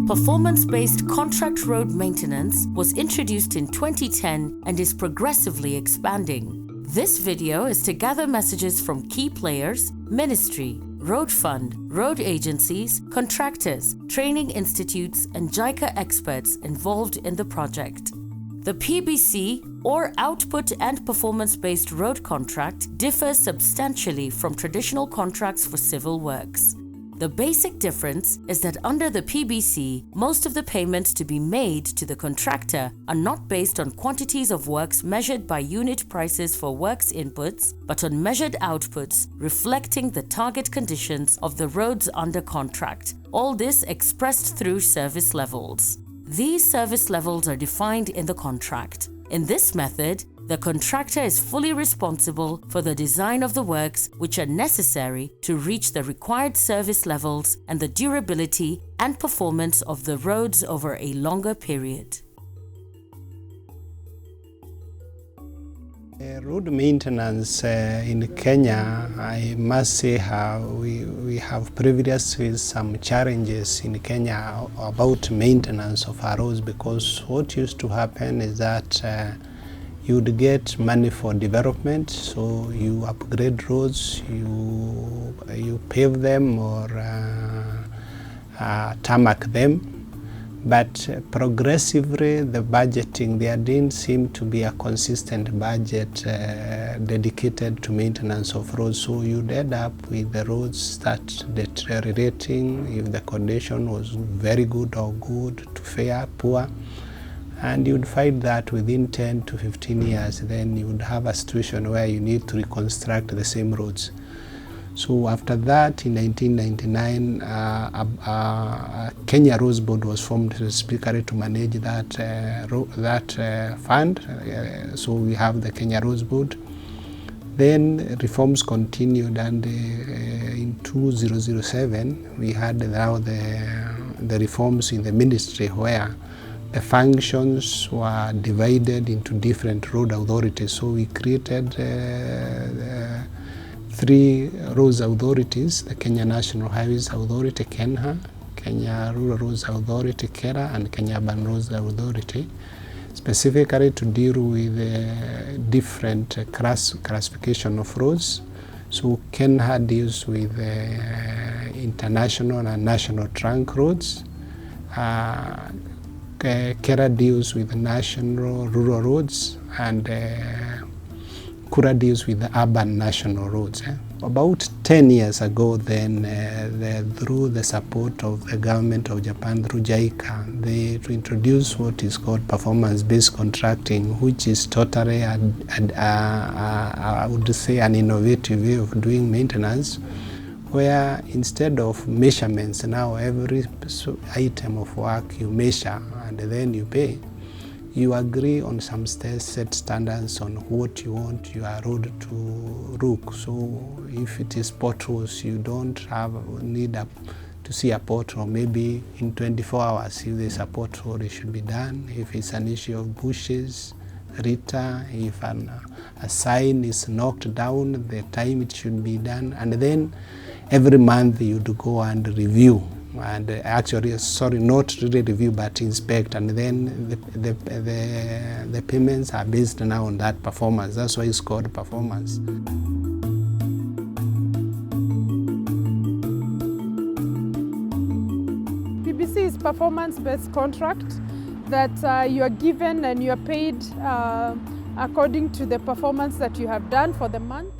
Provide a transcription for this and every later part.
Performance-based contract road maintenance was introduced in 2010 and is progressively expanding. This video is to gather messages from key players, ministry, road fund, road agencies, contractors, training institutes, and JICA experts involved in the project. The PBC, or Output and Performance-Based Road Contract, differs substantially from traditional contracts for civil works. The basic difference is that under the PBC, most of the payments to be made to the contractor are not based on quantities of works measured by unit prices for works inputs, but on measured outputs reflecting the target conditions of the roads under contract, all this expressed through service levels. These service levels are defined in the contract. In this method, the contractor is fully responsible for the design of the works which are necessary to reach the required service levels and the durability and performance of the roads over a longer period. Road maintenance in Kenya, I must say we have previously faced some challenges in Kenya about maintenance of our roads, because what used to happen is that you would get money for development, so you upgrade roads, you pave them or tarmac them. But progressively, the budgeting, there didn't seem to be a consistent budget dedicated to maintenance of roads. So you'd end up with the roads start deteriorating if the condition was very good or good to fair, poor. And you'd find that within 10 to 15 years, then you would have a situation where you need to reconstruct the same roads. So after that, in 1999, Kenya Roads Board was formed specifically to manage that fund. So we have the Kenya Roads Board. Then reforms continued, and in 2007, we had now the reforms in the ministry, where the functions were divided into different road authorities. So we created 3 roads authorities: the Kenya National Highways Authority, KENHA, Kenya Rural Roads Authority, KERA, and Kenya Urban Roads Authority, specifically to deal with different classification of roads. So KENHA deals with international and national trunk roads. KERA deals with national rural roads, and KURA deals with the urban national roads. About 10 years ago then, through the support of the government of Japan, through JICA, they introduced what is called performance-based contracting, which is totally, I would say, an innovative way of doing maintenance, where instead of measurements, now every item of work you measure and then you pay. You agree on some set standards on what you want your road to look. So if it is potholes, you don't need to see a pothole. Maybe in 24 hours, if there's a pothole, it should be done. If it's an issue of bushes, litter, if a sign is knocked down, the time it should be done. And then every month you'd go and review. And actually, sorry, not really review, but inspect, and then the payments are based now on that performance. That's why it's called performance. PBC is performance-based contract that you are given and you are paid according to the performance that you have done for the month.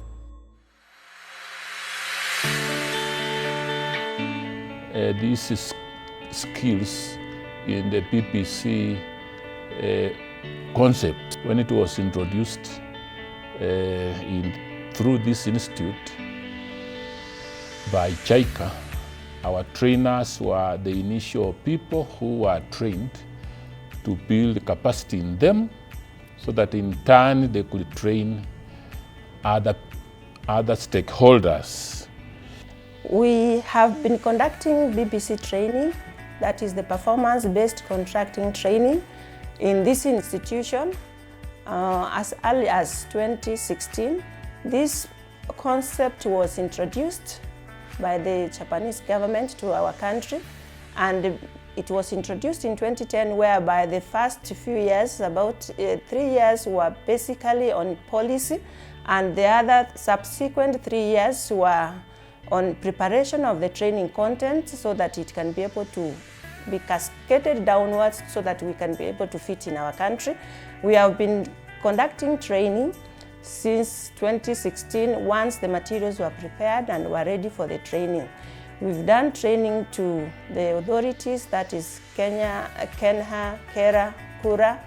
These skills in the PPC concept, when it was introduced through this institute by JICA, our trainers were the initial people who were trained to build capacity in them, so that in turn they could train other stakeholders. We have been conducting BBC training, that is the performance-based contracting training, in this institution as early as 2016. This concept was introduced by the Japanese government to our country, and it was introduced in 2010, whereby the first few years, about 3 years, were basically on policy, and the other subsequent 3 years were on preparation of the training content so that it can be able to be cascaded downwards so that we can be able to fit in our country. We have been conducting training since 2016 once the materials were prepared and were ready for the training. We've done training to the authorities, that is Kenya, Kenha, Kera, Kura.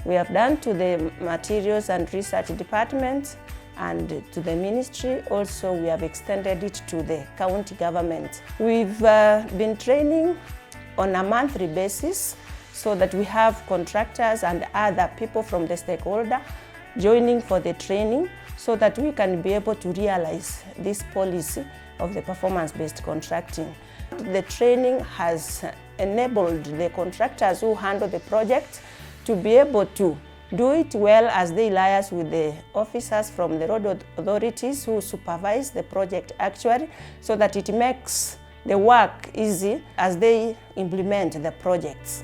We have done to the materials and research department and to the ministry. Also, we have extended it to the county government. We've been training on a monthly basis so that we have contractors and other people from the stakeholder joining for the training so that we can be able to realize this policy of the performance-based contracting. The training has enabled the contractors who handle the project to be able to do it well as they liaise with the officers from the road authorities who supervise the project actually, so that it makes the work easy as they implement the projects.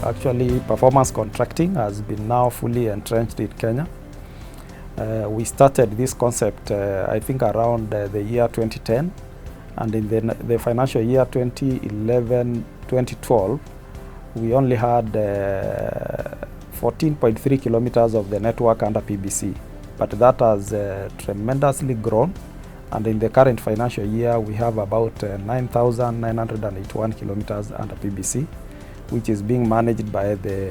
Actually, performance contracting has been now fully entrenched in Kenya. We started this concept, I think, around the year 2010, and in the financial year 2011-2012, we only had 14.3 kilometers of the network under PBC, but that has tremendously grown, and in the current financial year, we have about 9,981 kilometers under PBC, which is being managed by the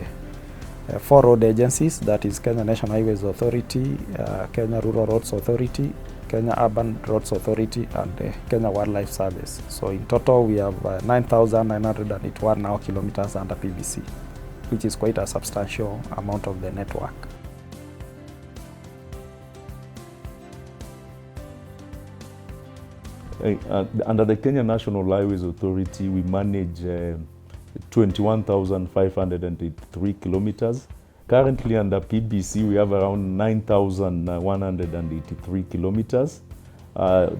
4 road agencies, that is Kenya National Highways Authority, Kenya Rural Roads Authority, Kenya Urban Roads Authority, and Kenya Wildlife Service. So in total, we have 9,981 now kilometers under PBC, which is quite a substantial amount of the network. Under the Kenya National Highways Authority, we manage 21,583 kilometers. Currently under PBC, we have around 9,183 kilometers.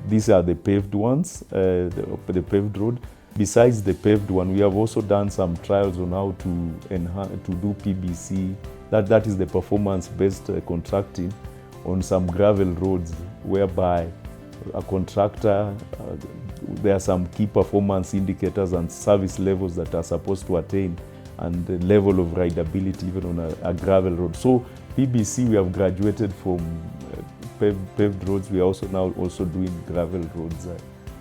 These are the paved ones, the paved road. Besides the paved one, we have also done some trials on how to do PBC. That is the performance-based contracting on some gravel roads, whereby a contractor, there are some key performance indicators and service levels that are supposed to attain, and the level of rideability even on a gravel road. So PBC, we have graduated from paved roads. We are also now doing gravel roads.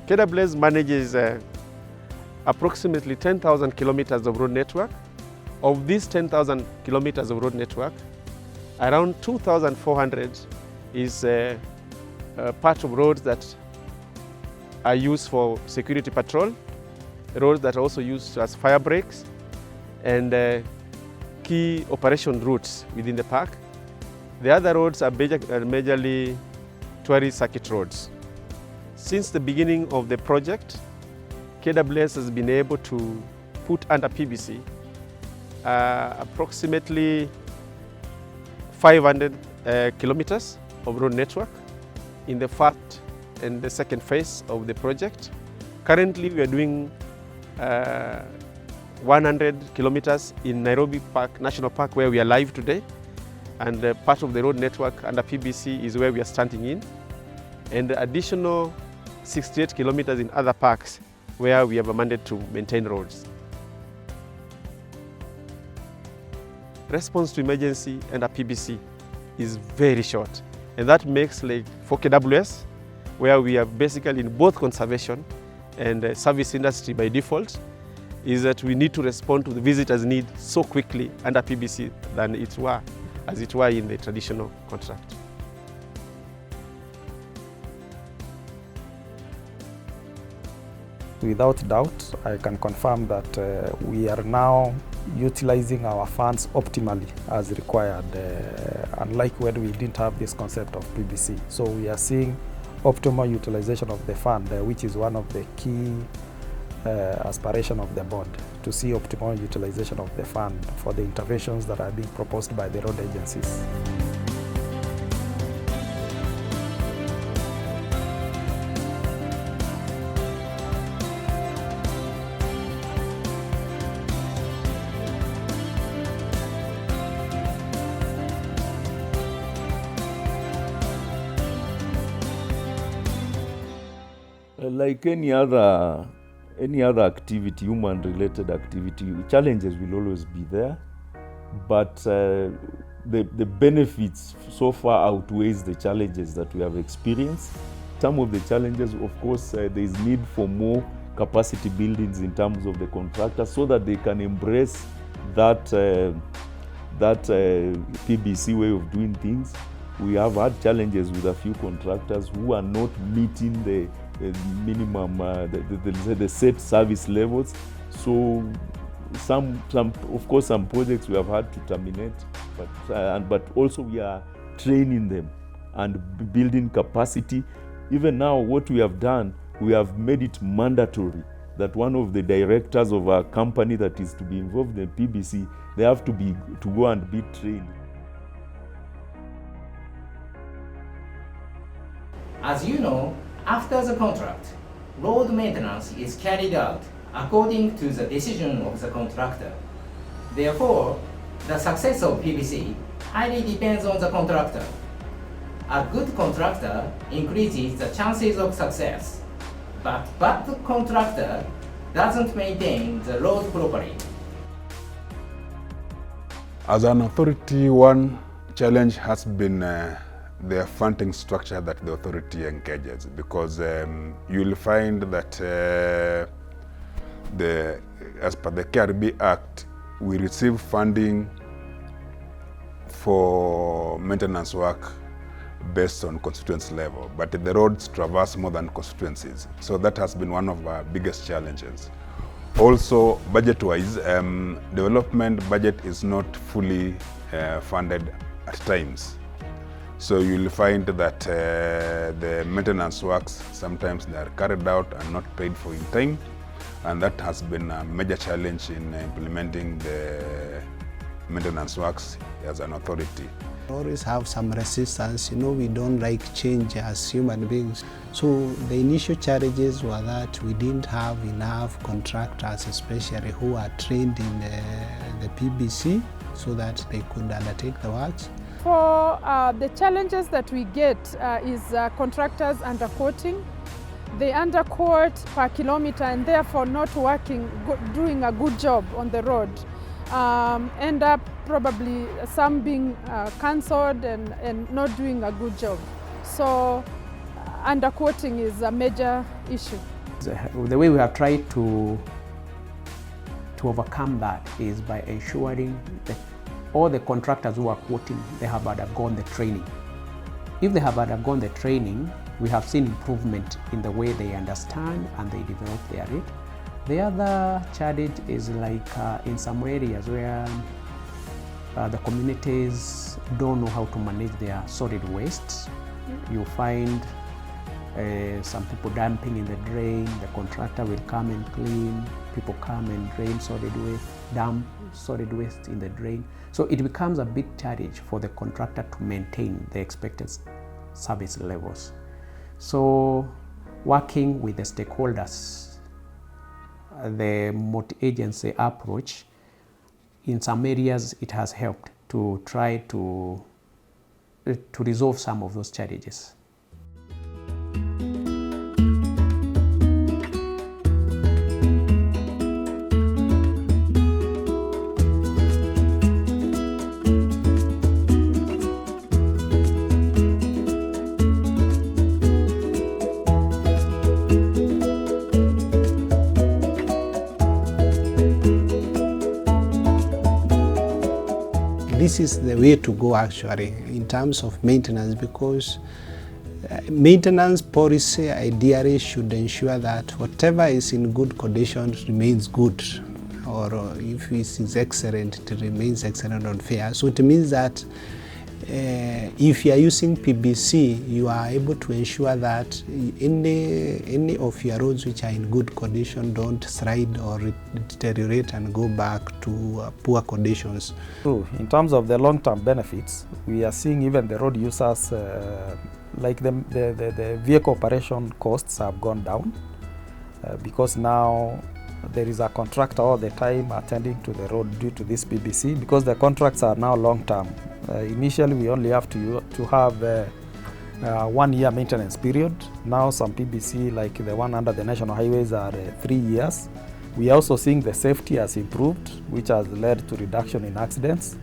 KWS manages approximately 10,000 kilometers of road network. Of these 10,000 kilometers of road network, around 2,400 is part of roads that are used for security patrol, roads that are also used as fire breaks, and key operation routes within the park. The other roads are majorly tourist circuit roads. Since the beginning of the project, KWS has been able to put under PBC approximately 500 kilometers of road network in the first and the second phase of the project. Currently, we are doing 100 kilometers in Nairobi National Park, where we are live today. And part of the road network under PBC is where we are starting in. And additional 68 kilometers in other parks where we have a mandate to maintain roads. Response to emergency under PBC is very short. And that makes, like, for KWS, where we are basically in both conservation and service industry by default, is that we need to respond to the visitors' need so quickly under PBC than as it were in the traditional contract. Without doubt, I can confirm that we are now utilizing our funds optimally as required, unlike when we didn't have this concept of PBC. So we are seeing optimal utilization of the fund, which is one of the key aspiration of the board, to see optimal utilization of the fund for the interventions that are being proposed by the road agencies. Like any other activity, human-related activity, challenges will always be there, but the benefits so far outweighs the challenges that we have experienced. Some of the challenges, of course, there is need for more capacity buildings in terms of the contractors so that they can embrace that PBC way of doing things. We have had challenges with a few contractors who are not meeting the minimum, the set service levels. So of course, some projects we have had to terminate, but also we are training them and building capacity. Even now, what we have done, we have made it mandatory that one of the directors of a company that is to be involved in PBC, they have to go and be trained. As you know, after the contract, road maintenance is carried out according to the decision of the contractor. Therefore, the success of PBC highly depends on the contractor. A good contractor increases the chances of success, but bad contractor doesn't maintain the road properly. As an authority, one challenge has been the funding structure that the authority engages, because you'll find that as per the KRB Act, we receive funding for maintenance work based on constituency level, but the roads traverse more than constituencies. So that has been one of our biggest challenges. Also, budget-wise, development budget is not fully funded at times. So you'll find that the maintenance works, sometimes they are carried out and not paid for in time, and that has been a major challenge in implementing the maintenance works as an authority. We always have some resistance, we don't like change as human beings. So the initial challenges were that we didn't have enough contractors, especially who are trained in the PBC, so that they could undertake the works. For the challenges that we get is contractors underquoting. They underquote per kilometer and therefore not doing a good job on the road. End up probably some being cancelled and not doing a good job. So underquoting is a major issue. The way we have tried to overcome that is by ensuring that all the contractors who are quoting, they have undergone the training. If they have undergone the training, we have seen improvement in the way they understand and they develop their rate. The other challenge is like in some areas where the communities don't know how to manage their solid wastes. You find some people dumping in the drain, the contractor will come and clean, people come and drain solid waste, dump solid waste in the drain. So it becomes a big challenge for the contractor to maintain the expected service levels. So working with the stakeholders, the multi-agency approach, in some areas it has helped to try to resolve some of those challenges. This is the way to go actually in terms of maintenance, because maintenance policy ideally should ensure that whatever is in good condition remains good, or if it is excellent, it remains excellent or fair. So it means that if you are using PBC, you are able to ensure that any of your roads which are in good condition don't slide or deteriorate and go back to poor conditions. True. In terms of the long-term benefits, we are seeing even the road users, like the vehicle operation costs have gone down because now there is a contractor all the time attending to the road due to this PBC, because the contracts are now long-term. Initially, we only have to have a 1-year maintenance period. Now some PBC, like the one under the national highways, are 3 years. We are also seeing the safety has improved, which has led to reduction in accidents.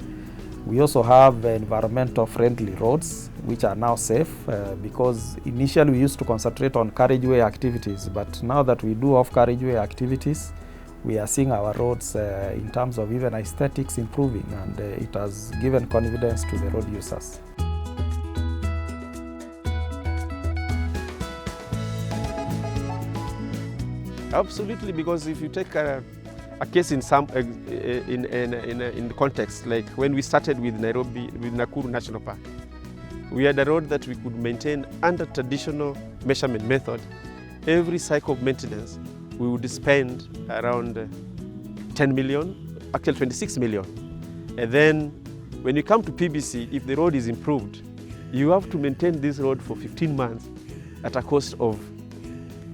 We also have environmental friendly roads, which are now safe because initially we used to concentrate on carriageway activities, but now that we do off-carriageway activities, we are seeing our roads in terms of even aesthetics improving, and it has given confidence to the road users. Absolutely, because if you take a case in some in context, like when we started with Nakuru National Park, we had a road that we could maintain under traditional measurement method. Every cycle of maintenance, we would spend around 10 million, actually 26 million. And then when you come to PBC, if the road is improved, you have to maintain this road for 15 months at a cost of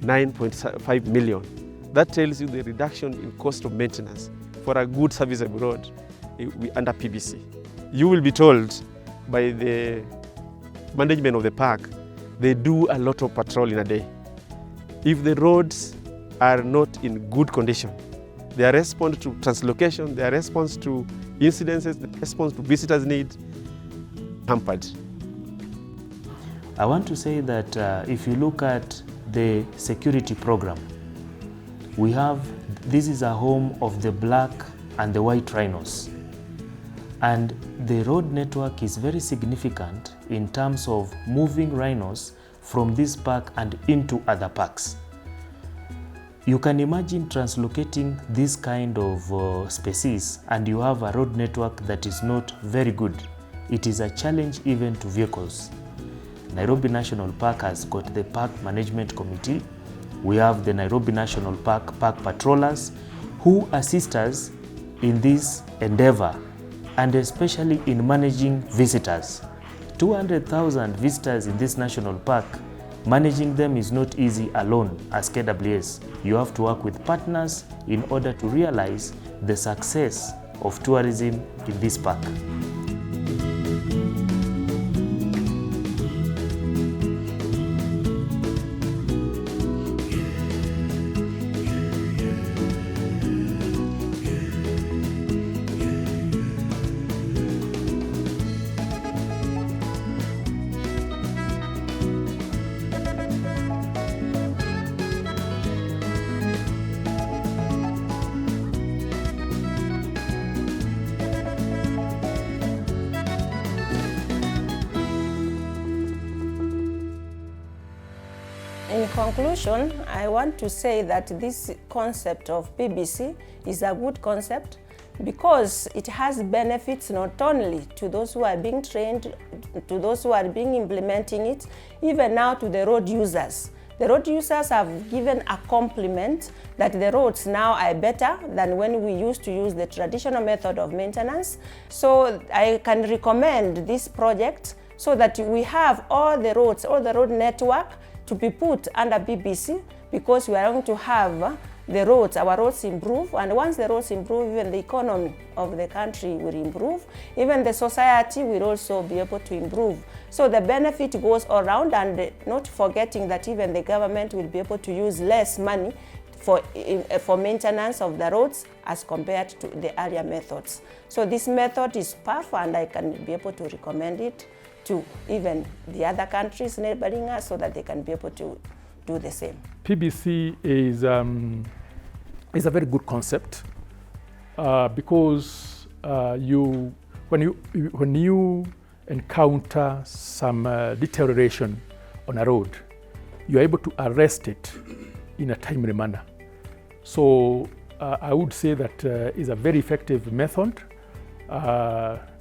9.5 million. That tells you the reduction in cost of maintenance for a good serviceable road under PBC. You will be told by the management of the park, they do a lot of patrol in a day. If the roads are not in good condition, their response to translocation, their response to incidences, the response to visitors' needs, hampered. I want to say that if you look at the security program, this is a home of the black and the white rhinos. And the road network is very significant in terms of moving rhinos from this park and into other parks. You can imagine translocating this kind of species and you have a road network that is not very good. It is a challenge even to vehicles. Nairobi National Park has got the Park Management Committee. We have the Nairobi National Park patrollers who assist us in this endeavor, and especially in managing visitors. 200,000 visitors in this national park, managing them is not easy alone as KWS. You have to work with partners in order to realize the success of tourism in this park. In conclusion, I want to say that this concept of PBC is a good concept because it has benefits not only to those who are being trained, to those who are being implementing it, even now to the road users. The road users have given a compliment that the roads now are better than when we used to use the traditional method of maintenance. So I can recommend this project so that we have all the roads, all the road network to be put under PBC, because we are going to have the roads, our roads improve, and once the roads improve, even the economy of the country will improve, even the society will also be able to improve. So the benefit goes around, and not forgetting that even the government will be able to use less money for maintenance of the roads as compared to the earlier methods. So this method is powerful, and I can be able to recommend it to even the other countries neighboring us so that they can be able to do the same. PBC is a very good concept because when you encounter some deterioration on a road, you are able to arrest it in a timely manner. So I would say that is a very effective method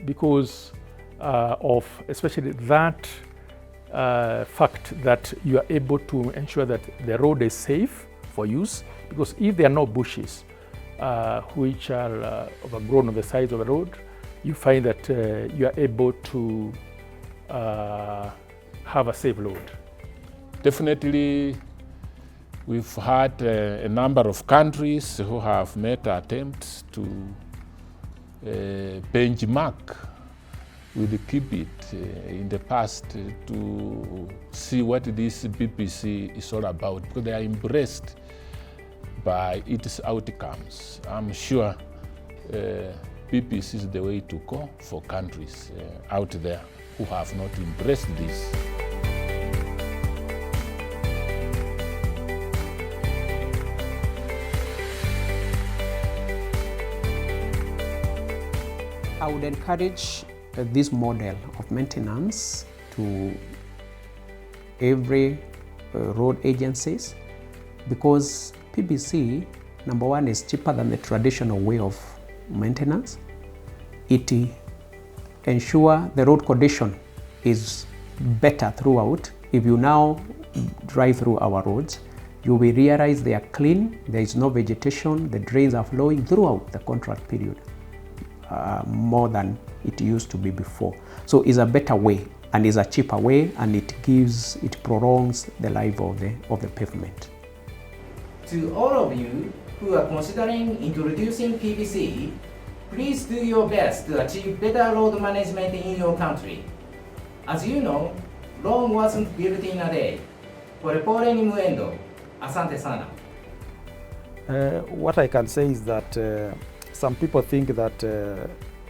because of especially that fact that you are able to ensure that the road is safe for use, because if there are no bushes which are overgrown on the sides of the road, you find that you are able to have a safe road. Definitely, we've had a number of countries who have made attempts to benchmark with the PBIT in the past to see what this PBC is all about, because they are impressed by its outcomes. I'm sure PBC is the way to go for countries out there who have not embraced this. I would encourage this model of maintenance to every road agencies, because PBC, number one, is cheaper than the traditional way of maintenance. It ensures the road condition is better throughout. If you now drive through our roads, you will realize they are clean, there is no vegetation, the drains are flowing throughout the contract period. More than it used to be before. So it's a better way and it's a cheaper way, and it prolongs the life of the pavement. To all of you who are considering introducing PBC, please do your best to achieve better road management in your country. As you know, Rome wasn't built in a day. Porepore ni muendo. Asante sana. What I can say is that some people think that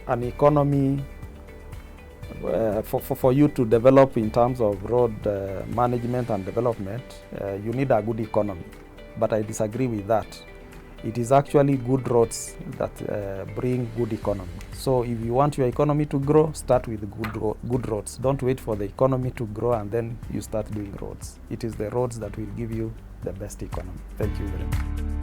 an economy for you to develop in terms of road management and development, you need a good economy. But I disagree with that. It is actually good roads that bring good economy. So if you want your economy to grow, start with good roads. Don't wait for the economy to grow and then you start doing roads. It is the roads that will give you the best economy. Thank you very much.